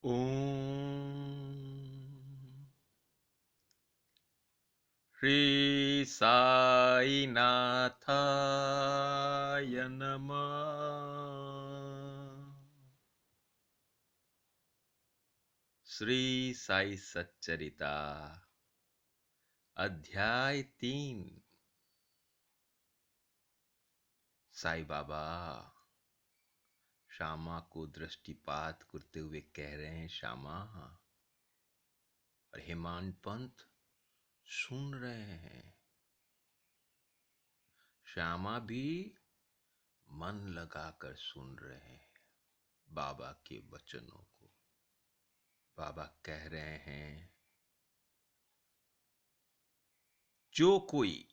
ओम श्री साई नाथाय नमः। श्री साई सच्चरिता अध्याय 3। साई बाबा श्यामा को दृष्टिपात करते हुए कह रहे हैं, श्यामा। और हेमांत पंत सुन रहे हैं। श्यामा भी मन लगाकर सुन रहे हैं बाबा के वचनों को। बाबा कह रहे हैं, जो कोई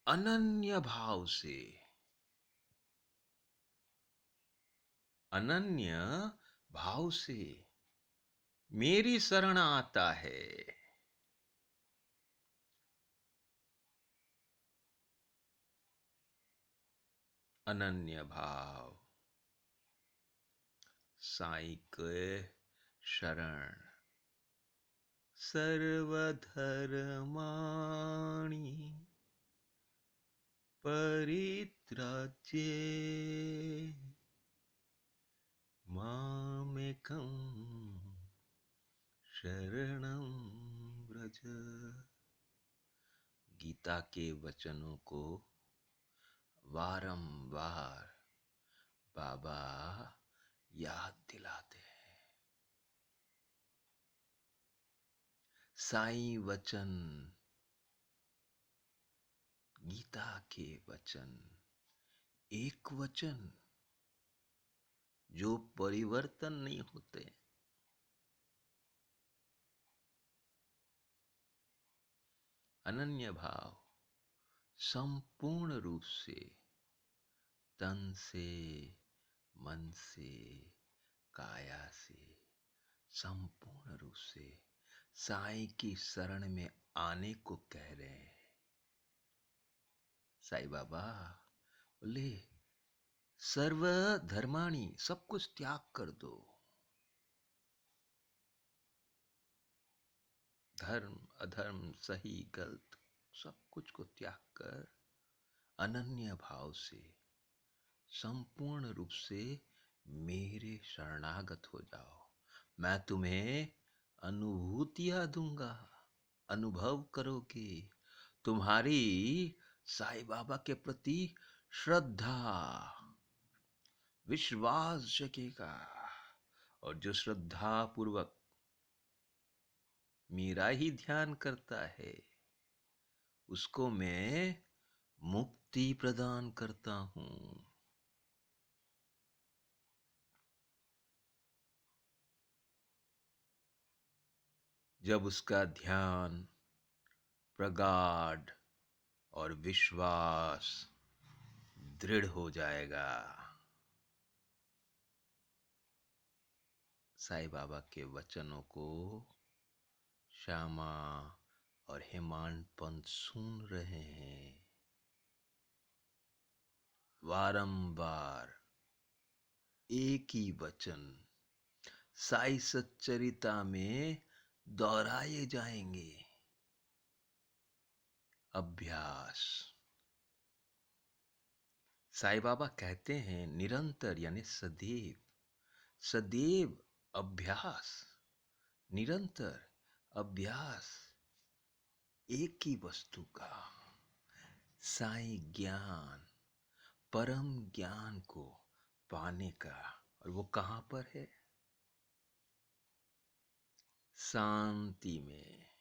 अनन्य भाव से, अनन्य भाव से मेरी शरण आता है, अनन्य भाव, साईं के शरण। सर्वधर्माणि परित्राज्य मामेकं शरणं व्रज। गीता के वचनों को बारंबार बाबा याद दिलाते हैं। साईं वचन, गीता के वचन, एक वचन जो परिवर्तन नहीं होते। अनन्य भाव, संपूर्ण रूप से, तन से, मन से, काया से, संपूर्ण रूप से साईं की शरण में आने को कह रहे हैं। साईं बाबा बोले, सर्व धर्माणी, सब कुछ त्याग कर दो। धर्म अधर्म, सही गलत, सब कुछ को त्याग कर अनन्य भाव से, संपूर्ण रूप से मेरे शरणागत हो जाओ। मैं तुम्हें अनुभूतियां दूंगा, अनुभव करोगे। तुम्हारी साईं बाबा के प्रति श्रद्धा, विश्वास जगेगा। और जो श्रद्धा पूर्वक मेरा ही ध्यान करता है, उसको मैं मुक्ति प्रदान करता हूं। जब उसका ध्यान प्रगाढ़ और विश्वास दृढ़ हो जाएगा, साईं बाबा के वचनों को श्यामा और हेमांत पंत सुन रहे हैं। बारंबार एक ही वचन साई सच्चरिता में दोहराए जाएंगे। अभ्यास। साईं बाबा कहते हैं, निरंतर यानी सदैव, सदैव अभ्यास, निरंतर अभ्यास एक ही वस्तु का, साईं ज्ञान, परम ज्ञान को पाने का। और वो कहां पर है? शांति में।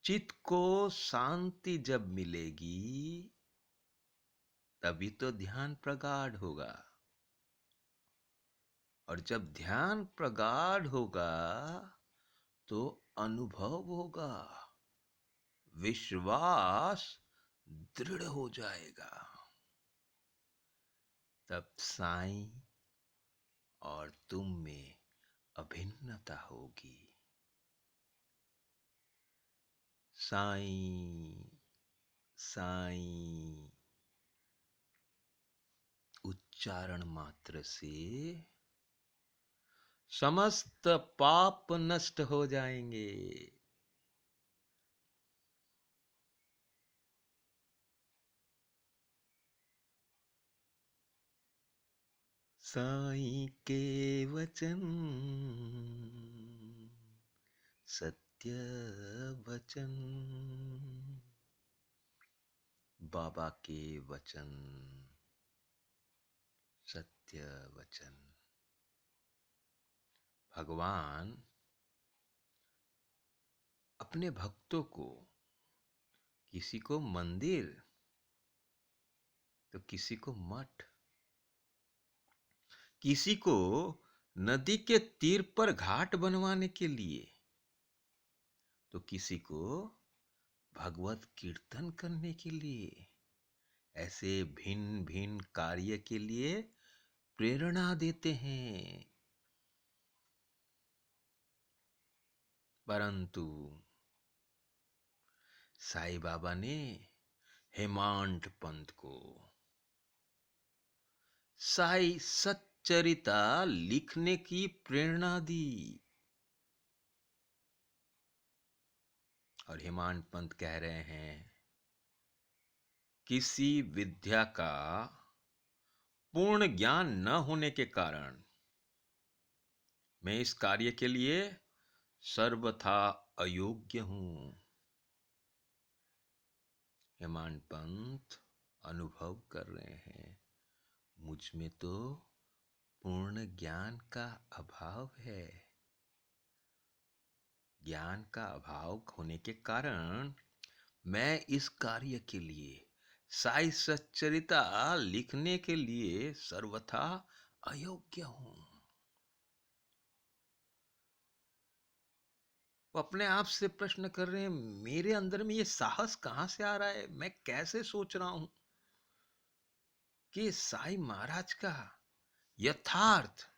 चित्त को शांति जब मिलेगी, तभी तो ध्यान प्रगाढ़ होगा। और जब ध्यान प्रगाढ़ होगा तो अनुभव होगा, विश्वास दृढ़ हो जाएगा। तब साईं और तुम में अभिन्नता होगी। साईं साईं उच्चारण मात्र से समस्त पाप नष्ट हो जाएंगे। साईं के वचन सत्य वचन, बाबा के वचन सत्य वचन। भगवान अपने भक्तों को, किसी को मंदिर तो किसी को मठ, किसी को नदी के तीर पर घाट बनवाने के लिए, तो किसी को भगवत कीर्तन करने के लिए, ऐसे भिन्न भिन्न कार्य के लिए प्रेरणा देते हैं। परंतु साईं बाबा ने हेमांत पंत को साई सच्चरिता लिखने की प्रेरणा दी। और हेमांत पंत कह रहे हैं, किसी विद्या का पूर्ण ज्ञान न होने के कारण मैं इस कार्य के लिए सर्वथा अयोग्य हूं। हेमांत पंत अनुभव कर रहे हैं, मुझ में तो पूर्ण ज्ञान का अभाव है। ज्ञान का अभाव होने के कारण मैं इस कार्य के लिए, साई सच्चरिता लिखने के लिए सर्वथा अयोग्य हूं। वो अपने आप से प्रश्न कर रहे हैं, मेरे अंदर में ये साहस कहां से आ रहा है? मैं कैसे सोच रहा हूं कि साईं महाराज का यथार्थ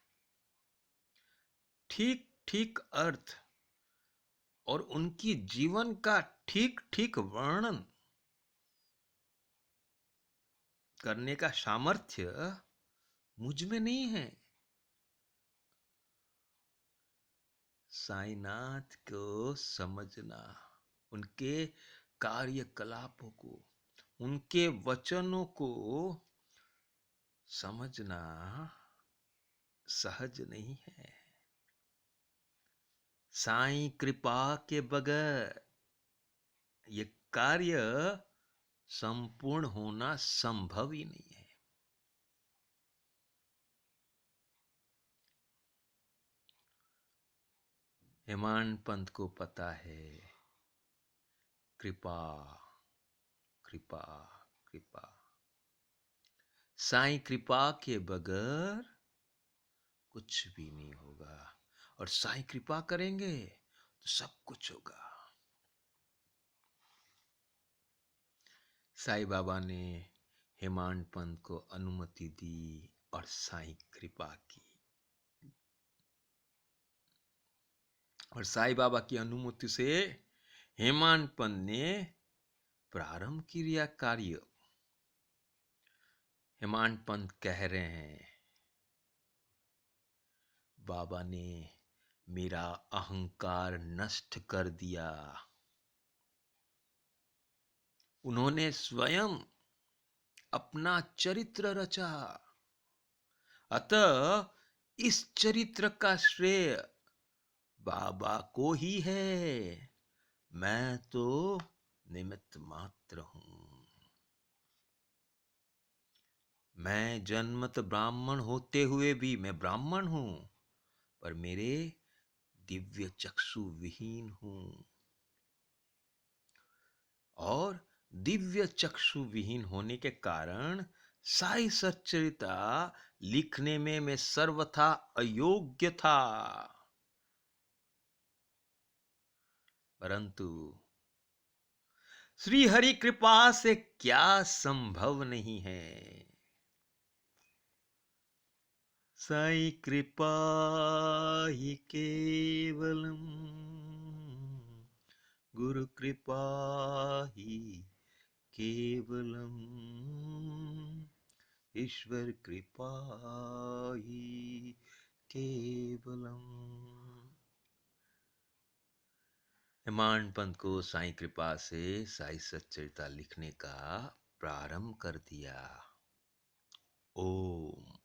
ठीक ठीक अर्थ और उनकी जीवन का ठीक ठीक वर्णन करने का सामर्थ्य मुझ में नहीं है। साईनाथ को समझना, उनके कार्यकलापों को, उनके वचनों को समझना सहज नहीं है। साईं कृपा के बगैर ये कार्य संपूर्ण होना संभव ही नहीं है। हेमांत पंत को पता है, कृपा कृपा कृपा, साईं कृपा के बगैर कुछ भी नहीं होगा। और साईं कृपा करेंगे तो सब कुछ होगा। साईं बाबा ने हेमांत पंत को अनुमति दी और साईं कृपा की। और साईं बाबा की अनुमति से हेमांत पंत ने प्रारंभ किया कार्य। हेमांत पंत कह रहे हैं, बाबा ने मेरा अहंकार नष्ट कर दिया। उन्होंने स्वयं अपना चरित्र रचा, अतः इस चरित्र का श्रेय बाबा को ही है। मैं तो निमित्त मात्र हूं। मैं जन्मत ब्राह्मण होते हुए भी मैं ब्राह्मण हूं, पर मेरे दिव्य चक्षु विहीन हूं। और दिव्य चक्षु विहीन होने के कारण साई सच्चरिता लिखने में मैं सर्वथा अयोग्य था। परंतु श्री हरि कृपा से क्या संभव नहीं है। साई कृपा ही केवलम, गुरु कृपा ही केवलम, ईश्वर कृपा ही केवलम। हेमांड पंत को साईं कृपा से साई सच्चरिता लिखने का प्रारंभ कर दिया। ओम